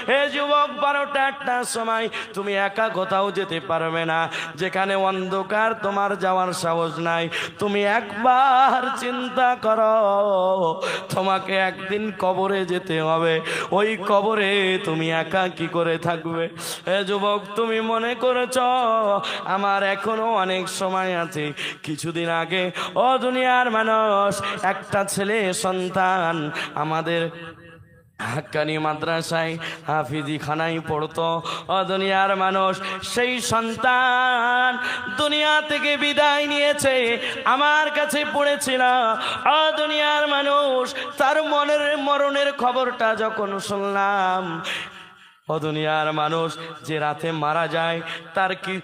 হে যুবক, 12টা 1টার সময় তুমি একা কোথাও যেতে পারবে না, যেখানে অন্ধকার, তোমার যাওয়ার সাহস নাই। তুমি একবার চিন্তা করো, তোমাকে একদিন কবরে যেতে হবে। ওই কবরে তুমি একা কি করে থাকবে? হে যুবক, তুমি মনে করেছ আমার এখনো অনেক সময় আছে। কিছুদিন আগে ও দুনিয়ার মানুষ, একটা ছেলে সন্তান আমাদের হাক্কানি মাদ্রাসায় হাফিজি খানায় পড়তো। ও দুনিয়ার মানুষ, সেই সন্তান দুনিয়া থেকে বিদায় নিয়েছে, আমার কাছে পড়েছিল। ও দুনিয়ার মানুষ, তার মরণের খবরটা যখন শুনলাম, ও দুনিয়ার মানুষ, যে রাতে মারা যায় তার কি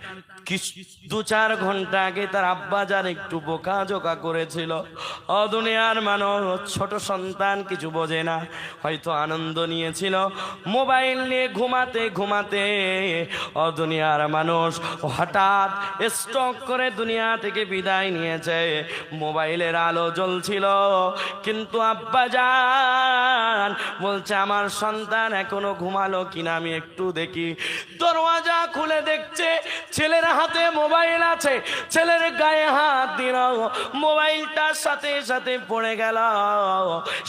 2-4 ঘন্টা আগে তার আব্বা যার একটু বোকাঝোকা করেছিল। ও দুনিয়ার মানুষ, ছোট সন্তান কিছু বোঝে না, হয়তো আনন্দ নিয়েছিল, মোবাইল নিয়ে ঘুমাতে ঘুমাতে ও দুনিয়ার মানুষ হঠাৎ স্ট্রোক করে দুনিয়া থেকে বিদায় নিয়েছে। মোবাইলের আলো জ্বলছিল, কিন্তু আব্বা জান বলছে আমার সন্তান এখনো ঘুমালো কিনা আমি একটু দেখি। দরওয়াজা খুলে দেখছে ছেলের হাতে মোবাইল আছে, ছেলের গায়ে হাত দিল, মোবাইলটার সাথে সাথে পড়ে গেল,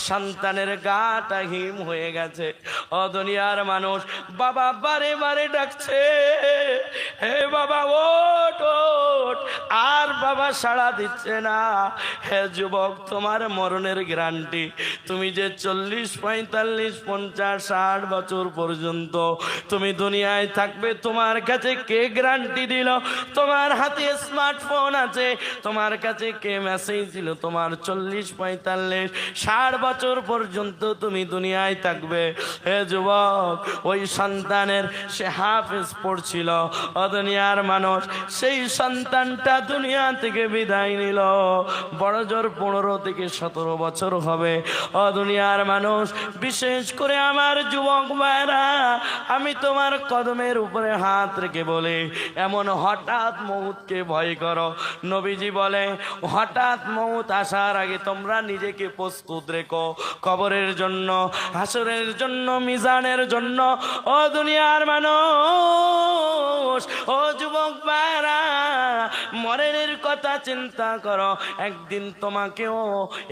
সন্তানের গাটা হিম হয়ে গেছে। ও দুনিয়ার মানুষ, বাবা বারে বারে ডাকছে, হে বাবা ওঠ ওঠ, আর বাবা সাড়া দিচ্ছে না। হে যুবক, তোমার মরণের গ্যারান্টি, তুমি যে 40, 45, 50, 60 বছর পর্যন্ত তুমি দুনিয়ায় থাকবে, তোমার কাছে কে গ্যারান্টি দিল? তোমার হাতে স্মার্টফোন আছে, তোমার কাছে কে মেসেজ দিল তোমার 40, 45, 60 বছর পর্যন্ত তুমি দুনিয়ায় থাকবে? হে যুবক, ওই সন্তানের সে হাফেজ পড়ছিল। ও দুনিয়ার মানুষ, সেই সন্তানটা দুনিয়া থেকে বিদায় নিল, বড় জোর 15 থেকে 17 বছর হবে। ও দুনিয়ার মানুষ, বিশেষ করে আমার যুবক ভাইরা, আমি তোমার কদমের উপরে হাত রেখে বলে, এমন হঠাৎ মউতকে ভয় করো। নবীজি বলে, হঠাৎ মউত আসার আগে তোমরা নিজেকে প্রস্তুত রেখো, কবরের জন্য, হাসরের জন্য, মিজানের জন্য। ও দুনিয়ার মানুষ, ও যুবক ভাইরা, মরণের কথা চিন্তা করো, একদিন তোমাকেও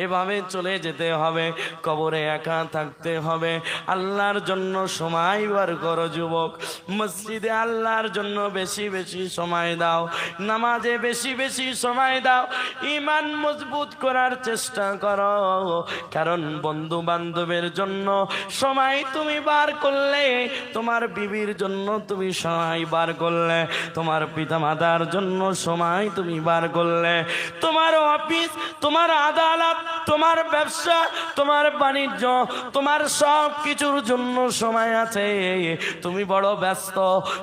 এভাবে চলে যেতে হবে, কবরে একা থাকতে হবে। আল্লাহর জন্য সময় বার করো যুবক, মসজিদে আল্লাহর জন্য বেশি বেশি সময় দাও, নামাজে বেশি বেশি সময় দাও, ঈমান মজবুত করার চেষ্টা করো। কারণ বন্ধু বান্ধবের জন্য সময় তুমি বার করলে, তোমার বিবির জন্য তুমি সময় বার করলে, তোমার পিতামাতার জন্য সময় তুমি বার করলে, তোমার অফিস, তোমার আদালত, তোমার ব্যবসা, তোমার বাণিজ্য, তোমার সব কিছুর জন্য সময় আছে, তুমি বড় ব্যস্ত।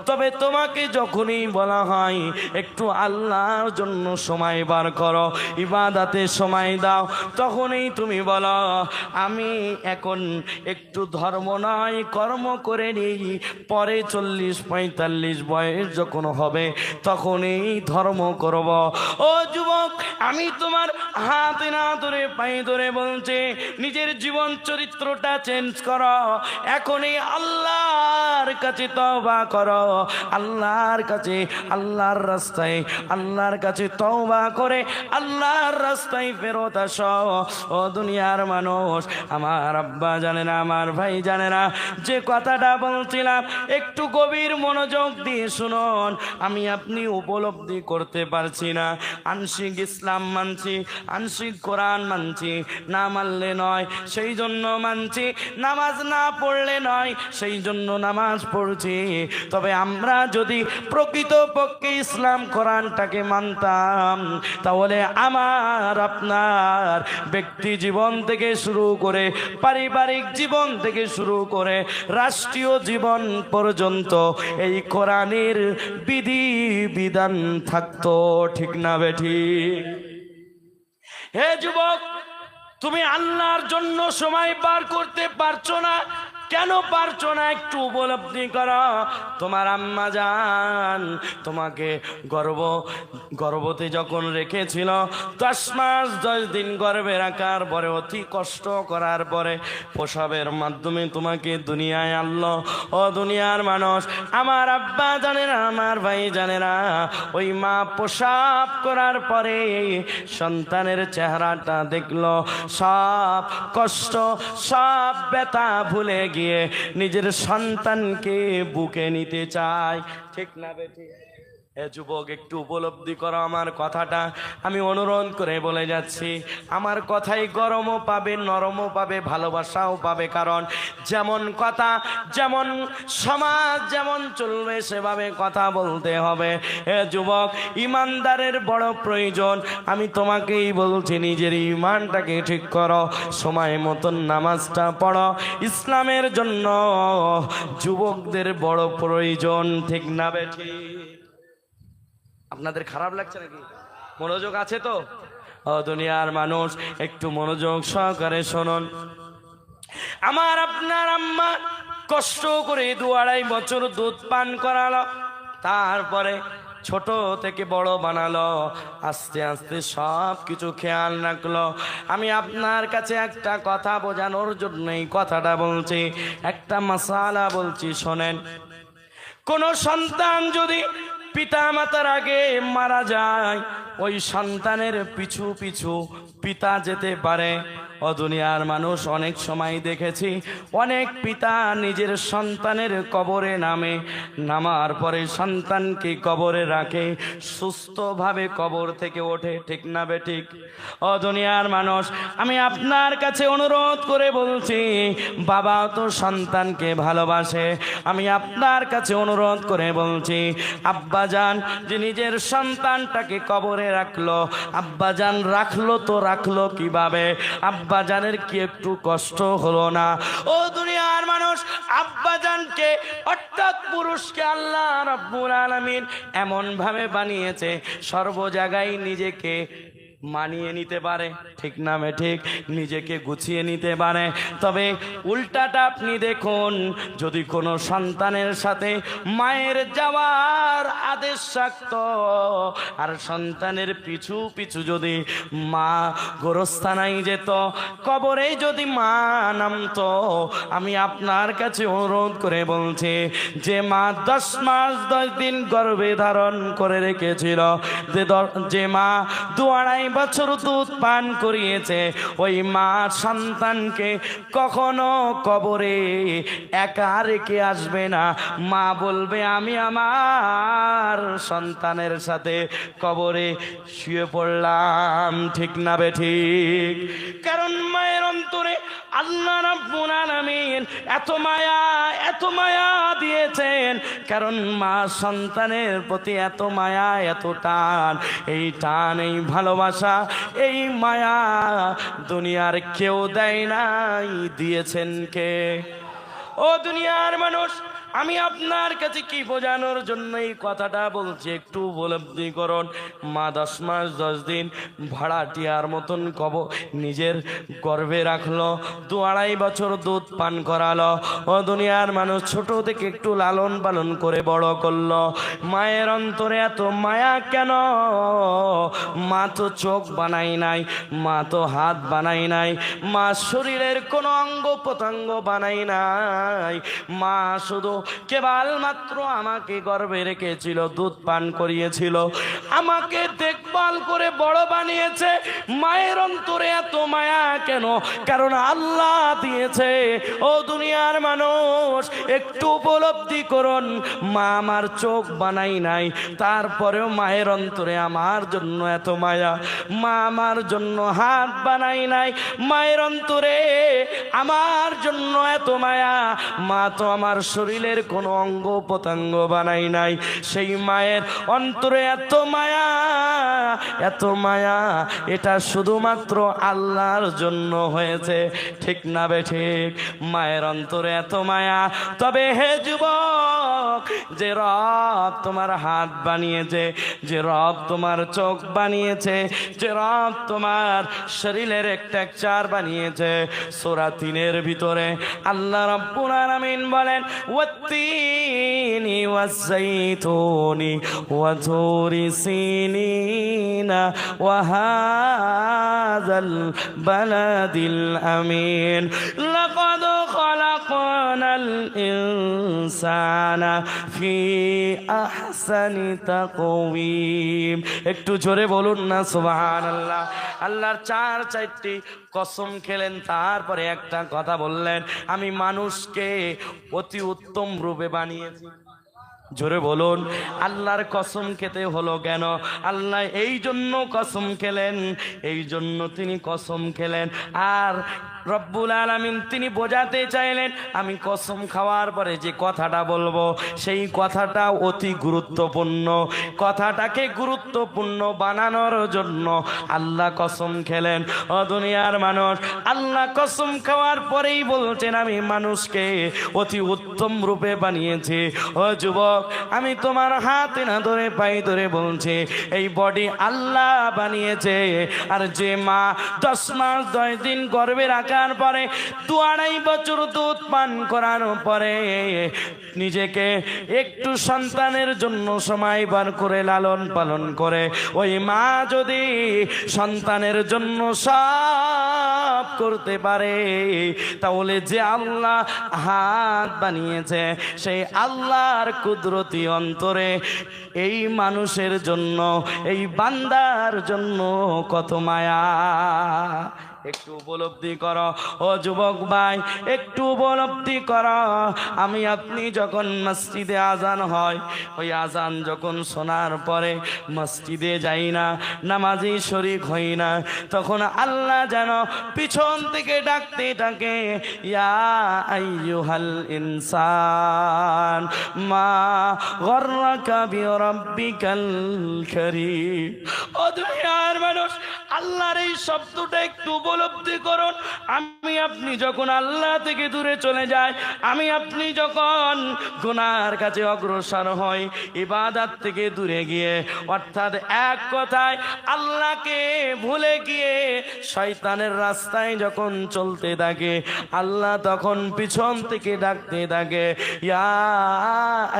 তবে তোমাকে যখনই বলা হয় একটু আল্লাহর জন্য সময় বার করো, ইবাদতে সময় দাও, তখনই তুমি বলো আমি এখন একটু ধর্ম নয় কর্ম করে নিই, পরে 40, 45 বয়স যখন হবে তখনই ধর্ম করব। ও যুবক, আমি তোমার হাত না ধরে পায়ে ধরে বলছি, নিজের জীবন চরিত্রটা চেঞ্জ করো, এখনই আল্লাহর কাছে তওবা করো, আল্লাহর কাছে, আল্লাহর রাস্তায়, আল্লাহর কাছে তওবা করে আল্লাহর রাস্তায় ফেরত আসো। ও দুনিয়ার মানুষ, আমার আব্বা জানে না, আমার ভাই জানে না, যে কথাটা বলছিলাম একটু গভীর মনোযোগ দিয়ে শুনুন। আমি আপনি উপলব্ধি করতে পারছি না, আংশিক ইসলাম মানছি, আংশিক কোরআন মানছি, না মানলে নয় সেই জন্য মানছি, নামাজ না পড়লে নয় সেই জন্য নামাজ পড়ছি। তবে আমরা যদি প্রকৃতপক্ষে ইসলাম কোরআনটাকে মানতাম, তাহলে আমার আপনার ব্যক্তি জীবন থেকে শুরু করে, পারিবারিক জীবন থেকে শুরু করে, রাষ্ট্রীয় জীবন পর্যন্ত এই কোরআনের বিধি বিধান থাকতো, ঠিক না বেঠি? হে যুবক, তুমি আল্লাহর জন্য সময় বার করতে পারছো না, কেন পারছো না একটু উপলব্ধি করো? তোমার আম্মা জান তোমাকে গর্ভতে যখন রেখেছিল 10 মাস 10 দিন গর্ভে রাখার পরে অতি কষ্ট করার পরে প্রসবের মাধ্যমে তোমাকে দুনিয়ায় আনলো। ও দুনিয়ার মানুষ, আমার আব্বা জানেরা, আমার ভাই জানেরা, ওই মা প্রসব করার পরে সন্তানের চেহারাটা দেখলো, সব কষ্ট সব ব্যথা ভুলে গিয়ে নিজের সন্তানকে বুকে নিতে চায়। ঠিক না বেটি? এ যুবক, একটু উপলব্ধি করো আমার কথাটা। আমি অনুরোধ করে বলে যাচ্ছি, আমার কথাই গরমও পাবে, নরমও পাবে, ভালোবাসাও পাবে। কারণ যেমন কথা, যেমন সমাজ যেমন চলবে সেভাবে কথা বলতে হবে। এ যুবক, ইমানদারের বড় প্রয়োজন। আমি তোমাকেই বলছি, নিজের ইমানটাকে ঠিক করো, সময় মতন নামাজটা পড়ো। ইসলামের জন্য যুবকদের বড় প্রয়োজন। ঠিক না বেঠি? আপনাদের খারাপ লাগছে নাকি? মনোযোগ আছে তো? ও দুনিয়ার মানুষ, একটু মনোযোগ সহকারে শুনুন। আমার আপনার আম্মা কষ্ট করে 2-2.5 বছর দুধ পান করালো, তারপরে ছোট থেকে বড় বানালো, আস্তে আস্তে সব কিছু খেয়াল রাখলো। আমি আপনার কাছে একটা কথা বোঝানোর জন্য এই কথাটা বলছি, একটা মাসালা বলছি, শোনেন। কোন সন্তান যদি পিতা মাতার আগে মারা যায়, ওই সন্তানের পিছু পিছু পিতা যেতে পারে। ও দুনিয়ার মানুষ, অনেক সময় দেখেছি অনেক পিতা নিজের সন্তানের কবরে নামার পরে সন্তানকে কবরে রাখে, সুস্থভাবে কবর থেকে ওঠে। ঠিক না বেঠিক? ও দুনিয়ার মানুষ, আমি আপনার কাছে অনুরোধ করে বলছি, বাবা তো সন্তানকে ভালোবাসে। আমি আপনার কাছে অনুরোধ করে বলছি, আব্বাজান যে নিজের সন্তানটাকে কবরে রাখলো, আব্বাজান রাখলো তো রাখলো কিভাবে? আব্বাজানের কি একটু কষ্ট হলো না? ও দুনিয়ার মানুষ, আব্বাজানকে অর্থাৎ পুরুষকে আল্লাহ রাব্বুল আলামিন এমন ভাবে বানিয়েছে সর্ব জায়গায় নিজেকে মানিয়ে নিতে পারে। ঠিক না ঠিক? নিজেকে গুছিয়ে নিতে পারে। তবে উল্টাটা আপনি দেখুন, যদি কোনো সন্তানের সাথে মায়ের যাওয়ার আদেশ থাকতো আর সন্তানের পিছু পিছু যদি মা গোরস্থানায় যেত, কবরে যদি মা নামতো, আমি আপনার কাছে অনুরোধ করে বলছি, যে মা 10 মাস 10 দিন গর্ভে ধারণ করে রেখেছিল, যে মা 2-2.5 বছর দুধ পান করিয়েছে, ওই মা সন্তানকে কখনো কবরে একা রেখে আসবে না। মা বলবে, আমি আমার সন্তানের সাথে কবরে শুয়ে পড়লাম। ঠিক না বেঠিক? কারণ মায়ের অন্তরে আল্লাহ রাব্বুল আলামিন এত মায়া দিয়েছেন। কারণ মা সন্তানের প্রতি এত মায়া, এত টান, এই টান, এই ভালোবাসা, এই মায়া দুনিয়ার কেউ দেয় নাই, দিয়েছেন কে? ও দুনিয়ার মানুষ, আমি আপনার কাছে কি বোঝানোর জন্য এই কথাটা বলছি, একটু উপলব্ধি করুন। মা 10 মাস 10 দিন ভাড়াটিয়ার মতন নিজের গর্ভে রাখলো, 2-2.5 বছর দুধ পান করালো। ও দুনিয়ার মানুষ, ছোট থেকে একটু লালন পালন করে বড় করলো। মায়ের অন্তরে এত মায়া কেন? মা তো চোখ বানাই নাই, মা তো হাত বানাই নাই, মা শরীরের কোনো অঙ্গ প্রত্যঙ্গ বানাই নাই। মা শুধু কেবলমাত্র আমাকে গর্ভে রেখেছিল, দুধ পান করিয়েছিল, আমাকে দেখভাল করে বড় বানিয়েছে। মায়ের অন্তরে এত মায়া কেন? কারণ আল্লাহ দিয়েছে। ও দুনিয়ার মানুষ, একটু উপলব্ধি করুন, মা আমার চোখ বানাই নাই, তারপরেও মায়ের অন্তরে আমার জন্য এত মায়া। মা আমার জন্য হাত বানাই নাই, মায়ের অন্তরে আমার জন্য এত মায়া। মা তো আমার শরীরের কোনো অঙ্গ প্রত্যঙ্গ বানাই নাই, সেই মায়ের অন্তরে এত মায়া, এত মায়া, এটা শুধুমাত্র আল্লাহর জন্য হয়েছে। ঠিক না বেঠিক? মায়ের অন্তরে এত মায়া। তবে হে যুবক, যুবক, যে রব তোমার হাত বানিয়েছে, যে রব তোমার চোখ বানিয়েছে, যে রব তোমার শরীরের একটা চার বানিয়েছে, সূরা ৩-এর ভিতরে আল্লাহ রাব্বুল আলামিন বলেন ওয়াত্তিনি ওয়াজ-যাইতুনি ওয়া তুরি সিনিনা ওয়া হাযাল বালাদিল আমিন লাকাদ খালাকনাল ইনসানা ফি আহসানি তাকওয়িম। একটু জোরে বলুন না সুবহানাল্লাহ। আল্লাহর চারটি কসম খেলেন, তারপরে একটা কথা বললেন, আমি মানুষকে অতি উত্তম রূপে বানিয়েছি। জোরে বলুন, আল্লাহর কসম খেতে হলো কেন? আল্লাহ এই জন্য কসম খেলেন, এই জন্য তিনি কসম খেলেন। আর রব্বুল আলামিন তিনি বোঝাতে চাইলেন, আমি কসম খাওয়ার পরে যে কথাটা বলবো সেই কথাটা অতি গুরুত্বপূর্ণ। কথাটাকে গুরুত্বপূর্ণ বানানোর জন্য আল্লাহ কসম খেলেন। ও দুনিয়ার মানুষ, আল্লাহ কসম খাওয়ার পরেই বলছেন আমি মানুষকে অতি উত্তম রূপে বানিয়েছি। ও যুবক, আমি তোমার হাতে না ধরে পায়ে ধরে বলছি, এই বডি আল্লাহ বানিয়েছে। আর যে মা 10 মাস 10 দিন গর্ভে রাখার পরে 2-2.5 বছর দুধ পান করানোর পরে নিজেকে একটু সন্তানের জন্য সময় বার করে লালন পালন করে, ওই মা যদি সন্তানের জন্য সব করতে পারে, তাহলে যে আল্লাহ হাত বানিয়েছে সেই আল্লাহর কুদরতি অন্তরে এই মানুষের জন্য, এই বান্দার জন্য কত মায়া। একটু উপলব্ধি করো ও যুবক ভাই, একটু উপলব্ধি করো। আমি আপনি যখন মসজিদে আজান হয়, ওই আজান যখন শোনার পরে মসজিদে যাই না, নামাজি শরীক হই না, তখন আল্লাহ যেন পিছন থেকে ডাকতে ডাকে, ইয়া আইয়ুহাল ইনসান মা গররাকা বিরাব্বিকাল কারীম। ও দুনিয়ার মানুষ, আল্লাহর এই শব্দটা একটু উপলব্ধি করুন। আমি আপনি যখন আল্লাহ থেকে দূরে চলে যাই, আমি আপনি যখন গুনার কাছে অগ্রসর হই, ইবাদত থেকে দূরে গিয়ে, অর্থাৎ এক কথায় আল্লাহকে ভুলে গিয়ে শয়তানের রাস্তায় যখন চলতে থাকে, আল্লাহ তখন পিছন থেকে ডাকতে থাকে, ইয়া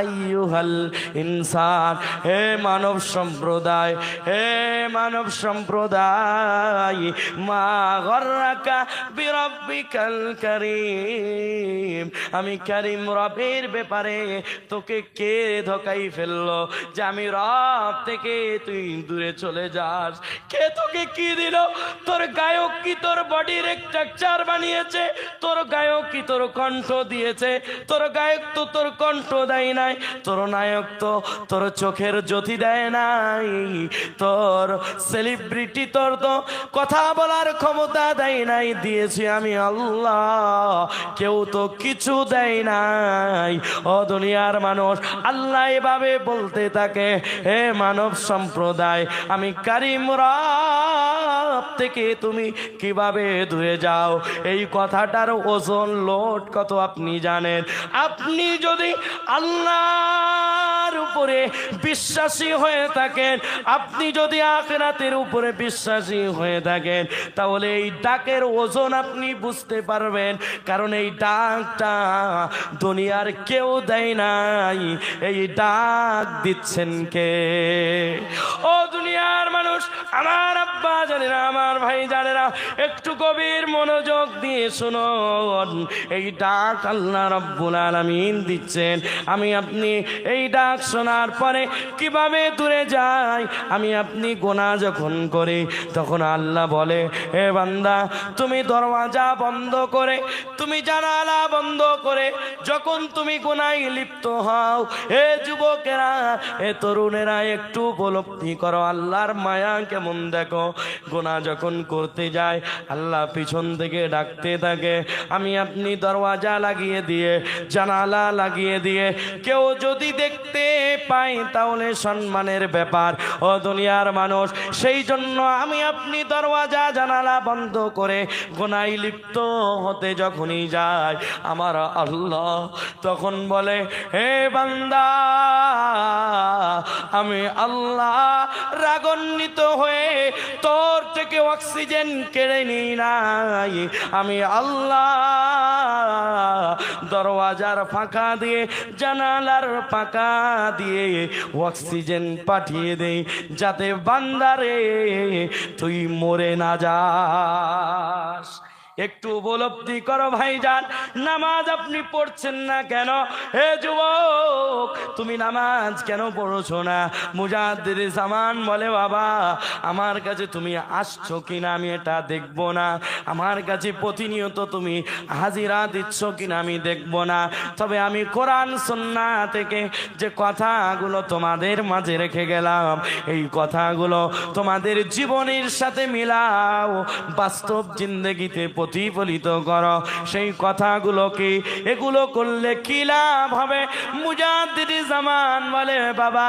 আইয়ুহাল ইনসান, হে মানব সম্প্রদায়, হে মানব সম্প্রদায়, মা গররাকা বিরাব্বিকাল কারীম, আমি কারীম রবের ব্যাপারে তোকে কে ধোকাই ফেললো যে আমি রব থেকে তুই দূরে চলে যাস? কে তোকে কি দিল? তোর গায়ক কি তোর বডির স্ট্রাকচার বানিয়েছে? তোর গায়ক কি তোর কণ্ঠ দিয়েছে? তোর গায়ক তো তোর কণ্ঠ দেয় নাই, তোর নায়ক তো তোর চোখের জ্যোতি দেয় নাই, তোর সেলিব্রিটি তোর তো কথা বলার ক্ষমতা দেয় নাই, দিয়েছি আমি আল্লাহ। কেউ তো কিছু দেয় নাই। ও দুনিয়ার মানুষ, আল্লাহ এভাবে বলতে থাকে, হে মানব সম্প্রদায়, আমি কারীম রব থেকে তুমি কিভাবে দূরে যাও? এই কথাটার ওজন লোড কত আপনি জানেন? আপনি যদি আল্লাহর উপরে বিশ্বাসী হয়ে থাকেন, আপনি যদি আখিরাতের উপরে বিশ্বাসী হয়ে থাকেন, তাহলে এই ডাকের ওজন আপনি বুঝতে পারবেন। কারণ এই ডাকটা দুনিয়ার কেউ দেয় নাই, এই ডাক দিচ্ছেন কে? ও দুনিয়ার মানুষ, আমার আব্বা জানেরা, আমার ভাই জানেরা, একটু গভীর মনোযোগ দিয়ে শুনুন। এই ডাক আল্লাহ রাব্বুল আলামিন দিচ্ছেন। আমি আপনি এই ডাক শোনার পরে কিভাবে দূরে যাই? আমি আপনি গুনাহ যখন করি, তখন আল্লাহ বলে, হে বান্দা, তুমি দরওয়াজা বন্ধ করে, তুমি জানালা বন্ধ করে যখন তুমি গুনাহে লিপ্ত হও, হে যুবকেরা, হে তরুণেরা, একটু উপলব্ধি করো আল্লাহর মায়া কেমন। দেখো, গুনাহ যখন করতে যায় আল্লাহ পিছন থেকে ডাকতে থাকে, আমি আপনি দরওয়াজা লাগিয়ে দিয়ে জানালা লাগিয়ে দিয়ে কেউ যদি দেখতে পাই তাহলে সম্মানের ব্যাপার। ও দুনিয়ার মানুষ, সেই জন্য আমি আপনি দরওয়াজা জানালা বন্ধ করে গুনায় লিপ্ত হতে যখনই যায় আমার আল্লাহ তখন বলে, হে বান্দা, আমি আল্লাহ রাগান্বিত হয়ে তোর থেকে অক্সিজেন কেড়ে নিই নাই, আমি আল্লাহ দরওয়াজার ফাঁকা দিয়ে জানালার ফাঁকা দিয়ে অক্সিজেন পাঠিয়ে দেই যাতে বান্দারে তুই মরে না যাস। একটু উপলব্ধি করো ভাইজান, নামাজ আপনি পড়ছেন না কেন? হে যুবক, তুমি নামাজ কেন পড়ছো না? মুজাদ্দিদ জামান বলে, বাবা আমার কাছে তুমি আসছো কিনা আমি এটা দেখবো না, আমার কাছে প্রতিনিয়ত তুমি হাজিরা দিচ্ছ কিনা আমি দেখবো না, তবে আমি কোরআন সুন্নাহ থেকে যে কথাগুলো তোমাদের মাঝে রেখে গেলাম এই কথাগুলো তোমাদের জীবনের সাথে মিলাও, বাস্তব জিন্দেগিতে প্রতিফলিত করো। সেই কথাগুলোকে এগুলো করলে কি লাভ হবে? মুজাদ্দিদ জামান বলে, বাবা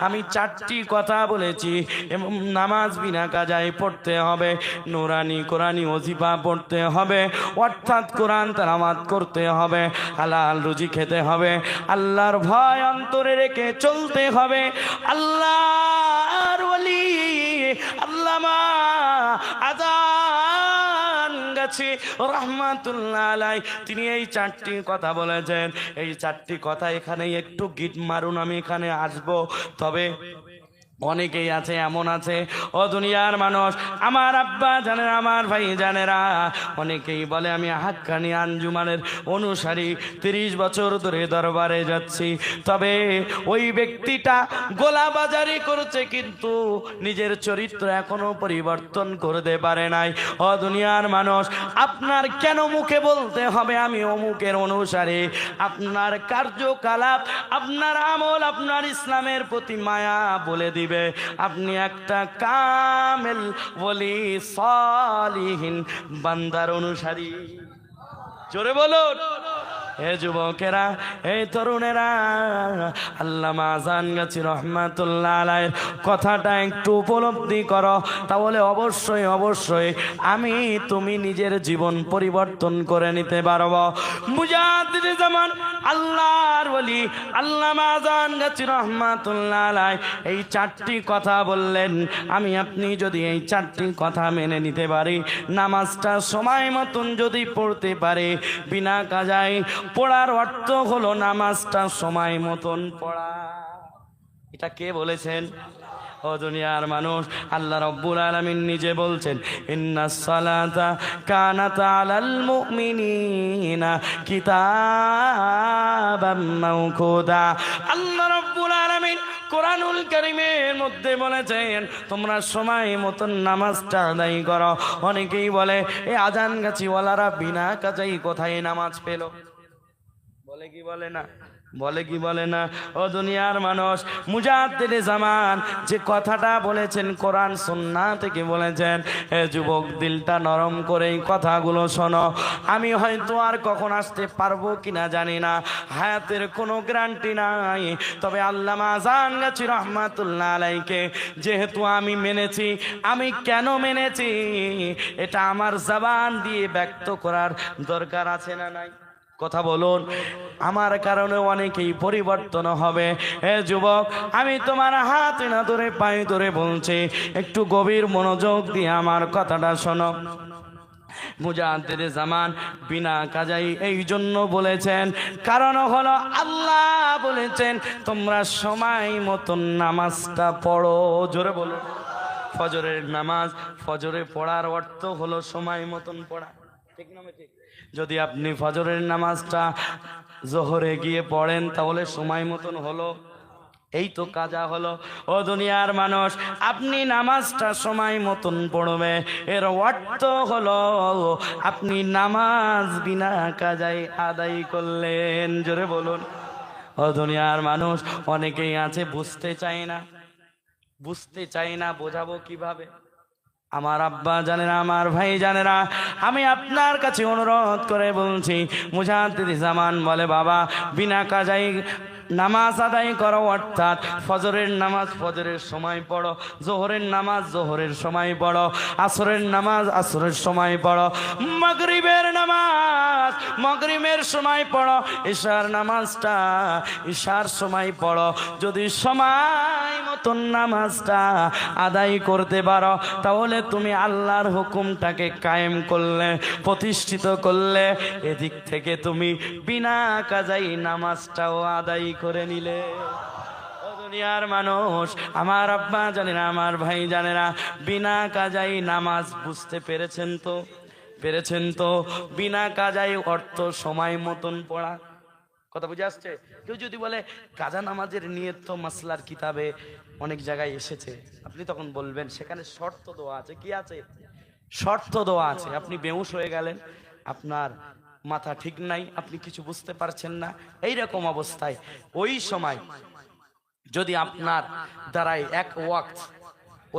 আমি 4টি কথা বলেছি, এবং নামাজ বিনা কাজায় পড়তে হবে, নুরানি কোরআনি ওজিফা পড়তে হবে, অর্থাৎ কোরআন তেলাওয়াত করতে হবে, হালাল রুজি খেতে হবে, আল্লাহর ভয় অন্তরে রেখে চলতে হবে। আল্লাহর ওলি আল্লামা আযান গাছি রহমাতুল্লাহ আলাই তিনি এই 4টি কথা বলেছেন। এই 4টি কথা এখানে একটু গিট মারুন, আমি এখানে আসবো। তবে অনেকেই আছে, এমন আছে ও দুনিয়ার মানুষ, আমার আব্বা জানেরা, আমার ভাই জানেরা, অনেকেই বলে আমি হাক্কানি আঞ্জুমানের অনুসারী, 30 বছর ধরে দরবারে যাচ্ছি, তবে ওই ব্যক্তিটা গোলাবাজারি করেছে কিন্তু নিজের চরিত্র এখনো পরিবর্তন করতে পারে নাই। ও দুনিয়ার মানুষ, আপনার কেন মুখে বলতে হবে আমি অমুকের অনুসারী? আপনার কার্যকলাপ, আপনার আমল, আপনার ইসলামের প্রতি মায়া বলে দিবে আপনি একটা কামেল ওলি সালিহিন বান্দার অনুসারী। জোরে বলুন। হে যুবকেরা, হে তরুণেরা, আল্লামা আযান গাছি রহমাতুল্লাহ আলাইহির কথাটা একটু উপলব্ধি করো, তাহলে অবশ্যই অবশ্যই আমি তুমি নিজের জীবন পরিবর্তন করে নিতে পারবো। মুজাদ্দিদ জামান আল্লাহর ওলি আল্লামা আযান গাছি রহমাতুল্লাহ আলাইহি এই 4টি কথা বললেন, আমি আপনি যদি এই 4টি কথা মেনে নিতে পারি, নামাজটা সময় মতন যদি পড়তে পারে, বিনা কাজায় পড়ার অর্থ হলো নামাজটা সময় মতন পড়া। এটা কে বলেছেন? ও দুনিয়ার মানুষ, আল্লাহ রাব্বুল আলামিন নিজে বলছেন, ইন্নাস সালাতা কানাত আলাল মুমিনিনা কিতাবাম মাওকুতা। আল্লাহ রাব্বুল আলামিন কোরআনুল কারীমের মধ্যে বলেছেন তোমরা সময় মতন নামাজটা আদায় করো। অনেকেই বলে এই আযান গাছিওয়ালারা বিনা কাজাই কোথায় নামাজ পেল? বলে কি বলে না? বলে কি বলে না? ও দুনিয়ার মানুষ, মুজাদ্দিদ জামান যে কথাটা বলেছেন কোরআন সুন্নাহ থেকে বলেছেন। হে যুবক, দিলটা নরম করে এই কথাগুলো শোনো। আমি হয়তো আর কখন আসতে পারবো কিনা জানি না, হায়াতের কোনো গ্যারান্টি নাই, তবে আল্লামা আযান গাছি রহমাতুল্লাহ আলাইহিকে যেহেতু আমি মেনেছি, আমি কেন মেনেছি এটা আমার জবান দিয়ে ব্যক্ত করার দরকার আছে না নাই? কথা বলুন। আমার কারণে অনেকেই পরিবর্তন হবে। হে যুবক, আমি তোমার হাত না ধরে পায়ে ধরে বলছি, একটু গভীর মনোযোগ দিয়ে আমার কথাটা শোনো। মুজাদ্দিদ জামান বিনা কাজাই এই জন্য বলেছেন, কারণ হলো আল্লাহ বলেছেন তোমরা সময় মতন নামাজটা পড়ো। জোরে বলো। ফজরের নামাজ, ফজরে পড়ার অর্থ হলো সময় মতন পড়া, ঠিক না? ঠিক। যদি আপনি ফজরের নামাজটা জোহরে গিয়ে পড়েন তাহলে সময় মতন হলো, এই তো কাজা হলো। ও দুনিয়ার মানুষ, আপনি নামাজটা সময় মতন পড়বে, এর অর্থ হলো আপনি নামাজ বিনা কাজায় আদায় করলেন। জোরে বলুন। ও দুনিয়ার মানুষ, অনেকেই আছে বুঝতে চায় না, বুঝতে চায় না, বোঝাবো কিভাবে? আমার আব্বা জানেরা, আমার ভাই জানেরা, আমি আপনার কাছে অনুরোধ করে বলছি, মুজাদ্দিদ জামান বলে বাবা বিনা কাজাই নামাজ আদায় করো, অর্থাৎ ফজরের নামাজ ফজরের সময় পড়ো, জোহরের নামাজ জোহরের সময় পড়ো, আসরের নামাজ আসরের সময় পড়ো, মাগরিবের নামাজ মাগরিবের সময় পড়ো, ইশার নামাজটা ইশার সময় পড়ো। যদি সময় মতন নামাজটা আদায় করতে পারো তাহলে তুমি আল্লাহর হুকুমটাকে কায়েম করলে, প্রতিষ্ঠিত করলে, এদিক থেকে তুমি বিনা কাজাই নামাজটাও আদায় করে নিলে। ও দুনিয়ার মানুষ, আমার আব্বা জানেরা, আমার ভাই জানেরা, বিনা কাজাই নামাজ বুঝতে পেরেছেন তো? পেরেছেন তো? বিনা কাজাই অর্থ সময় মতন পড়া। কথা বুঝে আসছে? কেউ যদি বলে কাজা নামাজের নিয়ত তো মাসলার কিতাবে অনেক জায়গায় এসেছে, আপনি তখন বলবেন সেখানে শর্ত দেওয়া আছে। কি আছে? শর্ত দেওয়া আছে। আপনি বেহুশ হয়ে গেলেন, আপনার মাথা ঠিক নাই, আপনি কিছু বুঝতে পারছেন না, এই রকম অবস্থায় ওই সময় যদি আপনার দ্বারাই এক ওয়াক্ত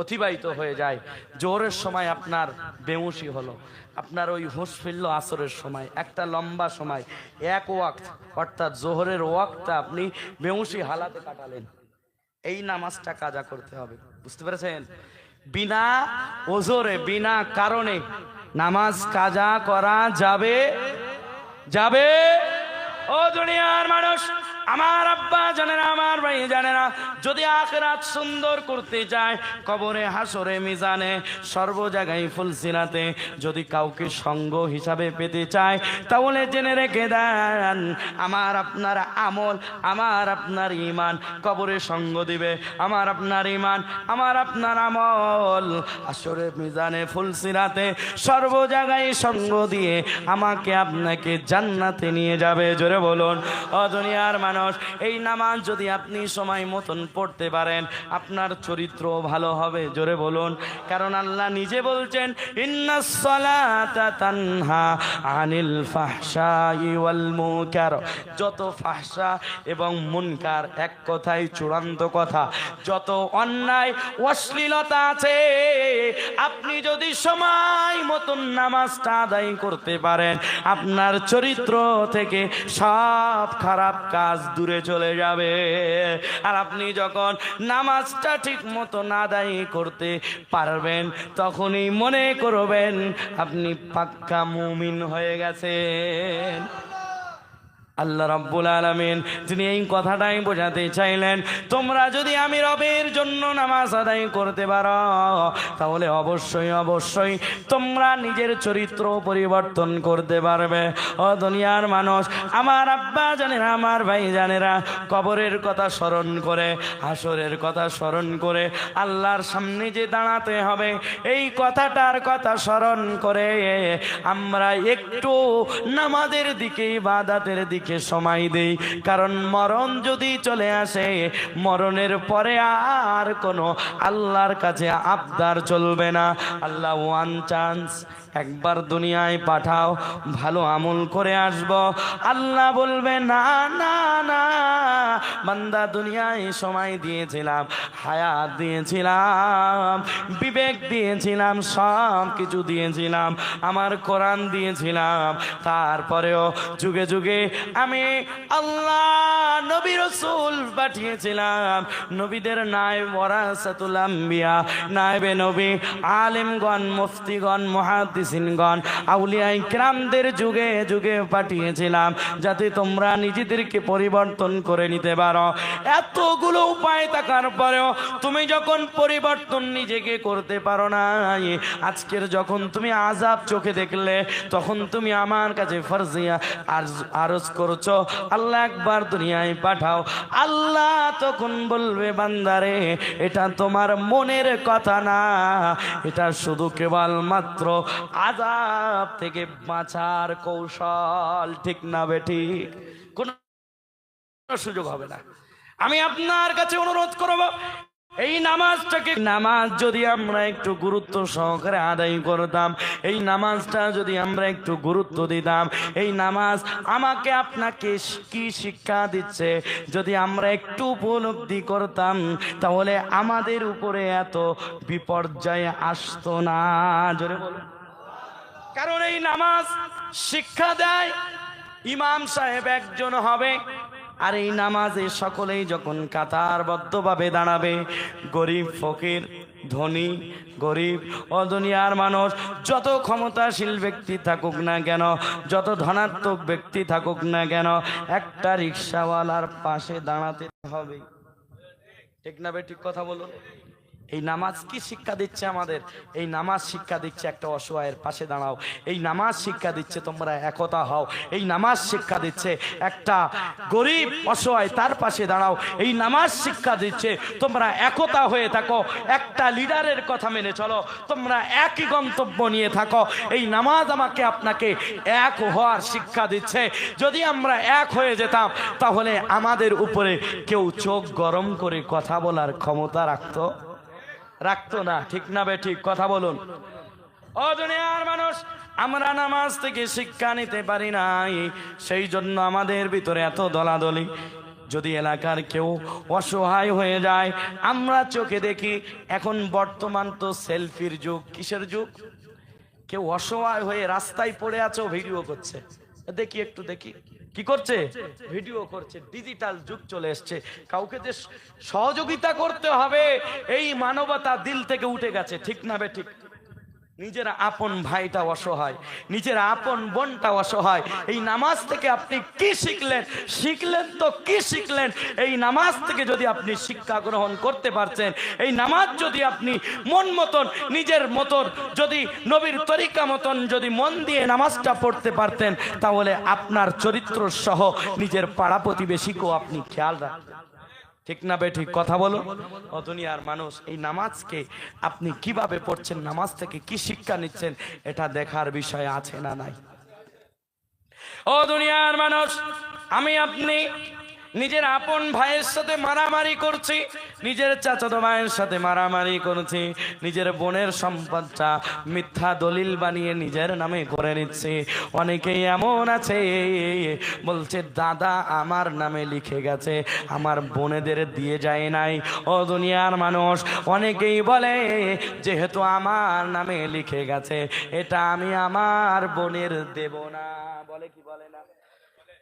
অতিবাহিত হয়ে যায়, জোহরের সময় আপনার বেহুশি হলো, আপনার ওই হুঁশ ফিরল আসরের সময়, একটা লম্বা সময় এক ওয়াক্ত অর্থাৎ জোহরের ওয়াক্তটা আপনি বেহুশি হালাতে কাটালেন, এই নামাজটা কাজা করতে হবে। বুঝতে পেরেছেন? বিনা ওজরে বিনা কারণে নামাজ কাজা করা যাবে যাবে? ও দুনিয়ার মানুষ, আমার আব্বা জানেনা, আমার ভাই জানেনা, যদি আখিরাত সুন্দর করতে চায়, কবরে হাসরে মিজানে সর্ব জায়গায় ফুলসিরাতে যদি কাউকে সঙ্গ হিসাবে পেতে চায় তাহলে জেনে রেখে দেন, আমার আপনার আমল, আমার আপনার ঈমান কবরে সঙ্গ দিবে, আমার আপনার ঈমান, আমার আপনার আমল হাসরে মিজানে ফুলসিরাতে সর্ব জায়গায় সঙ্গ দিয়ে আমাকে আপনাকে জান্নাতে নিয়ে যাবে। জোরে বলুন ও দুনিয়ার মানুষ, এই নামাজ যদি আপনি সময় মতন পড়তে পারেন আপনার চরিত্র ভালো হবে। জোরে বলুন, কারণ আল্লাহ নিজে বলছেন ইন্নাস সালাতা তানহা আনিল ফাহশাই ওয়াল মুনকার। যত ফাহশা এবং মুনকার, এক কথায় চূড়ান্ত কথা, যত অন্যায় অশ্লীলতা আছে, আপনি যদি সময় মতন নামাজটা আদায় করতে পারেন আপনার চরিত্র থেকে সব খারাপ কাজ দূরে চলে যাবে। আর আপনি যখন নামাজটা ঠিক মতো আদায় করতে পারবেন তখনই মনে করবেন আপনি পাক্কা মুমিন হয়ে গেছেন। আল্লাহ রাব্বুল আলামিন তিনি এই কথাটাই বোঝাতে চাইলেন, তোমরা যদি আমি রবের জন্য নামাজ আদায় করতে পারো তাহলে অবশ্যই অবশ্যই তোমরা নিজের চরিত্র পরিবর্তন করতে পারবে। ও দুনিয়ার মানুষ, আমার আব্বা জানেরা, আমার ভাই জানেরা, কবরের কথা স্মরণ করে, হাসরের কথা স্মরণ করে, আল্লাহর সামনে যে দাঁড়াতে হবে এই কথাটার কথা স্মরণ করে আমরা একটু নামাজের দিকে, ইবাদতের দিকে সময় দেই। কারণ মরণ যদি চলে আসে, মরণের পরে আর কোনো আল্লাহর কাছে আবদার চলবে না। আল্লাহ ওয়ান চান্স, একবার দুনিয়ায় পাঠাও, ভালো আমল করে আসব। আল্লাহ বলবে না না না, বান্দা দুনিয়ায় সময় দিয়েছিলাম, হায়াত দিয়েছিলাম, বিবেক দিয়েছিলাম, সব কিছু দিয়েছিলাম, আমার কোরআন দিয়েছিলাম, তারপরেও যুগে যুগে আমি আল্লাহ নবী রাসূল পাঠিয়েছিলাম। নবীদের নায়েব ওয়ারাসাতুল আম্বিয়া, নায়েবে নবী, আলেমগণ, মুফতিগণ, মুহাদ্দিসিনগণ, আউলিয়া ইকরামদের যুগে যুগে পাঠিয়েছিলাম যাতে তোমরা নিজেদেরকে পরিবর্তন করে নিতে পারো। এতগুলো উপায় থাকার পরেও তুমি যখন পরিবর্তন নিজেকে করতে পারো না, আজকের যখন তুমি আযাব চোখে দেখলে তখন তুমি আমার কাছে ফরজিয়া আরজ করছো আল্লাহ একবার দুনিয়ায় পাঠাও। আল্লাহ তখন বলবে বান্দারে এটা তোমার মনের কথা না, এটা শুধু কেবল মাত্র আযাব থেকে বাঁচার কৌশল। ঠিক না বেঠিক? কোন সুযোগ হবে না। আমি আপনার কাছে অনুরোধ করব, এই নামাজটাকে, নামাজ যদি আমরা একটু গুরুত্ব সহকারে আদায় করতাম, এই নামাজটা যদি আমরা একটু গুরুত্ব দিতাম, এই নামাজ আমাকে আপনাকে কি শিক্ষা দিচ্ছে যদি আমরা একটু উপলব্ধি করতাম, তাহলে আমাদের উপরে এত বিপর্যয় আসতো না। জোরে বলুন। কারণ এই নামাজ শিক্ষা দেয় ইমাম সাহেব একজন হবে, আর এই নামাজে সকলেই যখন কাতারবদ্ধভাবে দাঁড়াবে, গরিব ফকির, ধনী গরিব ও দুনিয়ার মানুষ, যত ক্ষমতাশীল ব্যক্তি থাকুক না কেন, যত ধনাত্মক ব্যক্তি থাকুক না কেন, একটা রিক্সাওয়ালার পাশে দাঁড়াতে হবে। ঠিক না ঠিক কথা বলুন। এই নামাজ কি শিক্ষা দিচ্ছে আমাদের? এই নামাজ শিক্ষা দিচ্ছে একটা অসহায়ের পাশে দাঁড়াও। এই নামাজ শিক্ষা দিচ্ছে তোমরা একতা হও। এই নামাজ শিক্ষা দিচ্ছে একটা গরিব অসহায় তার পাশে দাঁড়াও। এই নামাজ শিক্ষা দিচ্ছে তোমরা একতা হয়ে থাকো, একটা লিডারের কথা মেনে চলো, তোমরা একই গন্তব্য নিয়ে থাকো। এই নামাজ আমাকে আপনাকে এক হওয়ার শিক্ষা দিচ্ছে। যদি আমরা এক হয়ে যেতাম তাহলে আমাদের উপরে কেউ চোখ গরম করে কথা বলার ক্ষমতা রাখতো না। ঠিক না ঠিক কথা বলুন। ও দুনিয়ার মানুষ, আমরা নামাজ থেকে শিক্ষা নিতে পারি নাই, সেই জন্য আমাদের ভিতরে এত দলাদলি। যদি এলাকার কেউ অসহায় হয়ে যায়, আমরা চোখে দেখি, এখন বর্তমান তো সেলফির যুগ। কিসের যুগ? কেউ অসহায় হয়ে রাস্তায় পড়ে আছে, ভিডিও করছে, দেখি একটু দেখি কি করছে, ভিডিও করছে। ডিজিটাল যুগ চলে এসছে, কাউকে যে সহযোগিতা করতে হবে এই মানবতা দিল থেকে উঠে গেছে। ঠিক না ঠিক? নিজের আপন ভাইটা অসহায়, নিজের আপন বোনটা অসহায়। এই নামাজ থেকে আপনি কি শিখলেন তো কি শিখলেন? এই নামাজ থেকে যদি আপনি শিক্ষা গ্রহণ করতে পারছেন, এই নামাজ যদি আপনি মন মতন, নিজের মতন, যদি নবীর তরিকা মতন যদি মন দিয়ে নামাজটা পড়তে পারতেন, তাহলে আপনার চরিত্র সহ নিজের পাড়া প্রতিবেশীকেও আপনি খেয়াল রাখতেন। ঠিক না ঠিক কথা বলো। ও দুনিয়ার মানুষ, এই নামাজকে আপনি কিভাবে পড়ছেন, নামাজ থেকে কি শিক্ষা নিচ্ছেন, এটা দেখার বিষয় আছে না নাই? ও দুনিয়ার মানুষ, আমি আপনি নিজের আপন ভাইয়ের সাথে মারামারি করছি, নিজের চাচাতো ভাইয়ের সাথে মারামারি করছি, নিজের বোনের সম্পদটা মিথ্যা দলিল বানিয়ে নিজের নামে করে নিচ্ছে। অনেকেই এমন আছে বলছে দাদা আমার নামে লিখে গেছে, আমার বোনেদের দিয়ে যায় নাই। ও দুনিয়ার মানুষ, অনেকেই বলে যেহেতু আমার নামে লিখে গেছে, এটা আমি আমার বোনের দেব না। বলে কি বলে না?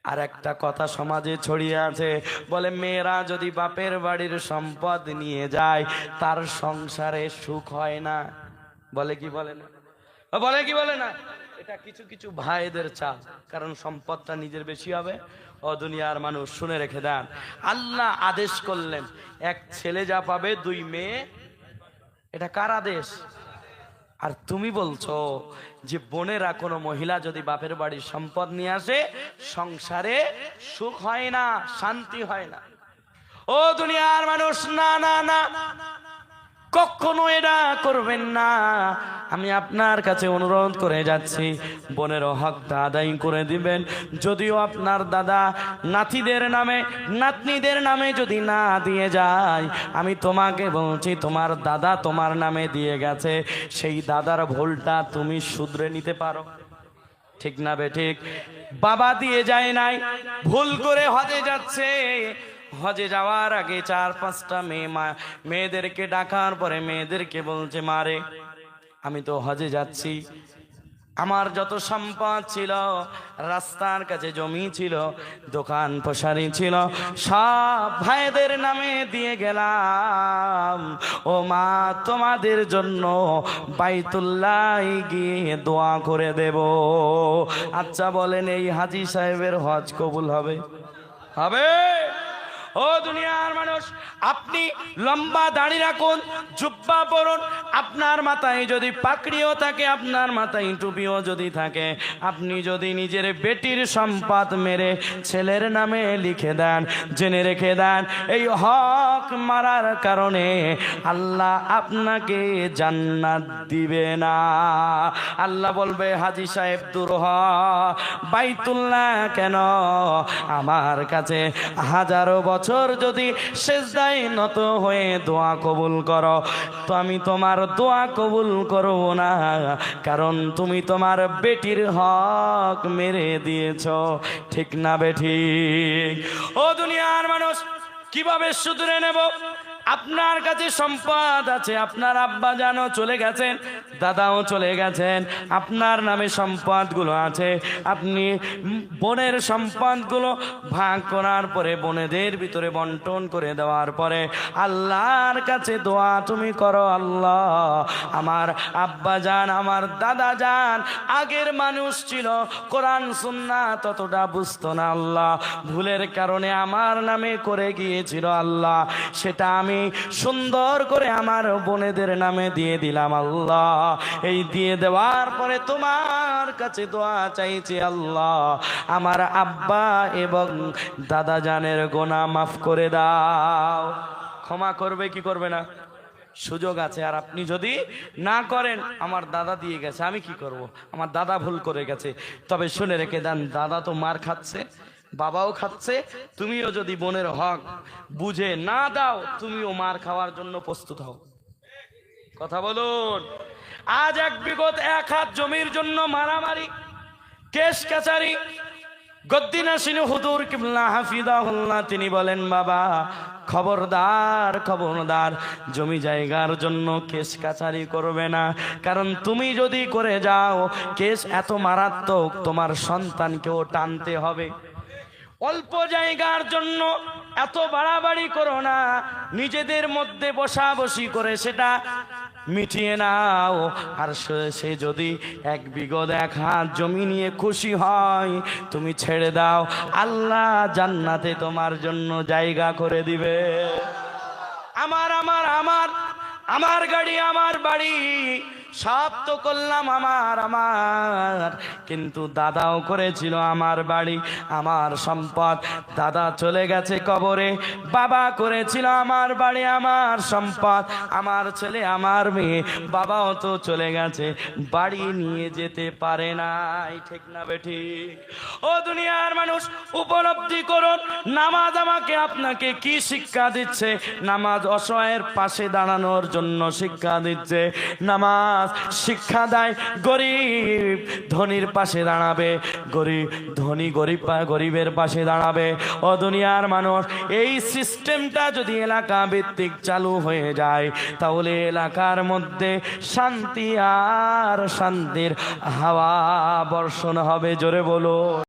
আর একটা কথা সমাজে ছড়িয়ে আছে, বলে মেয়েরা যদি বাপের বাড়ির সম্পদ নিয়ে যায় তার সংসারে সুখ হয় না। বলে কি বলে না? বলে কি বলে না? এটা কিছু কিছু ভাইদের চাল, কারণ সম্পদটা নিজের বেশি হবে। ও দুনিয়ার মানুষ, শুনে রেখে দেন, আল্লাহ আদেশ করলেন এক ছেলে যা পাবে দুই মেয়ে। এটা কার আদেশ? আর তুমি বলছো যে বোনেরা, কোনো মহিলা যদি বাপের বাড়ির সম্পদ নিয়ে আসে সংসারে সুখ হয় না, শান্তি হয় না। ও দুনিয়ার মানুষ, না না না, কখনো এটা করবেন না। আমি আপনার কাছে অনুরোধ করে যাচ্ছি, বোনের হকটা আদায় করে দিবেন। যদিও আপনার দাদা নাতিদের নামে, নাতনিদের নামে যদি না দিয়ে যায়, আমি তোমাকে বলছি তোমার দাদা তোমার নামে দিয়ে গেছে, সেই দাদার ভুলটা তুমি শুধরে নিতে পারো। ঠিক না ঠিক? বাবা দিয়ে যায় নাই, ভুল করে হজে যাচ্ছে, হজে যাওয়ার আগে 4-5টা মেয়েদেরকে ডাকার পরে মেয়েদেরকে বলছে, মারে আমি তো হজে যাচ্ছি, আমার যত সম্পদ ছিল, রাস্তার কাছে জমি ছিল, দোকান পোশারি ছিল, সব ভাইদের নামে দিয়ে গেলাম। ও মা, তোমাদের জন্য বাইতুল্লাহ গিয়ে দোয়া করে দেব। আচ্ছা বলেন, এই হাজী সাহেবের হজ কবুল হবে? হবে? ও দুনিয়ার মানুষ, আপনি লম্বা দাড়ি রাখুন, জুব্বা পরুন, আপনার মাথায় যদি পাকড়িও থাকে, আপনার মাথায় টুপিও যদি থাকে, আপনি যদি নিজের বেটির সম্পদ মেরে ছেলের নামে লিখে দেন, জেনে রেখে দেন, এই হক মারার কারণে আল্লাহ আপনাকে জান্নাত দিবে না। আল্লাহ বলবে, হাজী সাহেব দূর হ, বাইতুল্লাহ কেন আমার কাছে হাজারো বছর বছর যদি সেজদায় নত হয়ে দোয়া কবুল করো, তো আমি তোমার দোয়া কবুল করব না, কারণ তুমি তোমার বেটির হক মেরে দিয়েছ। ঠিক না বেঠিক? ও দুনিয়ার মানুষ, কিভাবে শুধরে নেব? আপনার কাছে সম্পদ আছে, আপনার আব্বা জানও চলে গেছেন, দাদাও চলে গেছেন, আপনার নামে সম্পদগুলো আছে, আপনি বোনের সম্পদগুলো ভাগ করার পরে বোনেদের ভিতরে বন্টন করে দেওয়ার পরে আল্লাহর কাছে দোয়া তুমি করো, আল্লাহ আমার আব্বা জান আমার দাদা জান আগের মানুষ ছিল, কোরআন সুন্নাহ ততটা বুঝতো না, আল্লাহ ভুলের কারণে আমার নামে করে গিয়েছিল, আল্লাহ সেটা আমি সুন্দর করে আমার বোনেদের নামে দিয়ে দিলাম, আল্লাহ এই দিয়ে দেওয়ার পরে তোমার কাছে দোয়া চাইছি, আল্লাহ আমার আব্বা এবং দাদা জানের গুনাহ মাফ করে দাও। ক্ষমা করবে কি করবে না? সুযোগ আছে। আর আপনি যদি না করেন, আমার দাদা দিয়ে গেছে, আমি কি করব? আমার দাদা ভুল করে গেছে। তবে শুনে রেখে দেন, দাদা তো মার খাচ্ছে, বাবাও খাচ্ছে, তুমিও যদি বোনের হক বুঝে না দাও, তুমিও মার খাওয়ার জন্য প্রস্তুত হও। কথা বলুন। আজ এক বিগত এক হাত জমির জন্য মারামারি, কেস কাচারি। গদ্দিনাসিন হুজুর কিবলা হাফিজাহুল্লাহ তিনি বলেন, বাবা খবরদার খবরদার, জমি জায়গার জন্য কেস কাচারি করবে না, কারণ তুমি যদি করে যাও কেস এত মারাত্মক, তোমার সন্তানকেও টানতে হবে। অল্প জায়গার জন্য এত বাড়াবাড়ি করো না, নিজেদের মধ্যে বসাবসি করে সেটা মিটিয়ে নাও। আর সে যদি এক বিগত এক হাত জমি নিয়ে খুশি হয়, তুমি ছেড়ে দাও, আল্লাহ জান্নাতে তোমার জন্য জায়গা করে দিবে। আমার আমার আমার আমার গাড়ি আমার বাড়ি সব তো করলাম আমার আমার, কিন্তু দাদাও করেছিল আমার বাড়ি আমার সম্পদ, দাদা চলে গেছে কবরে, বাবা করেছিল আমার বাড়ি আমার সম্পদ, আমার ছেলে আমার মেয়ে, বাবাও তো চলে গেছে, বাড়ি নিয়ে যেতে পারে নাই। ঠিক না বেঠিক? ও দুনিয়ার মানুষ, উপলব্ধি করুন নামাজ আমাকে আপনাকে কি শিক্ষা দিচ্ছে। নামাজ অসহায়ের পাশে দাঁড়ানোর জন্য শিক্ষা দিচ্ছে। নামাজ শিক্ষা দেয় গরিব ধনীর পাশে দাঁড়াবে, ধনী গরিবের পাশে দাঁড়াবে। ও দুনিয়ার মানুষ, এই সিস্টেমটা যদি এলাকা ভিত্তিক চালু হয়ে যায়, তাহলে এলাকার মধ্যে শান্তি আর শান্তির হাওয়া বর্ষণ হবে। জোরে বলো।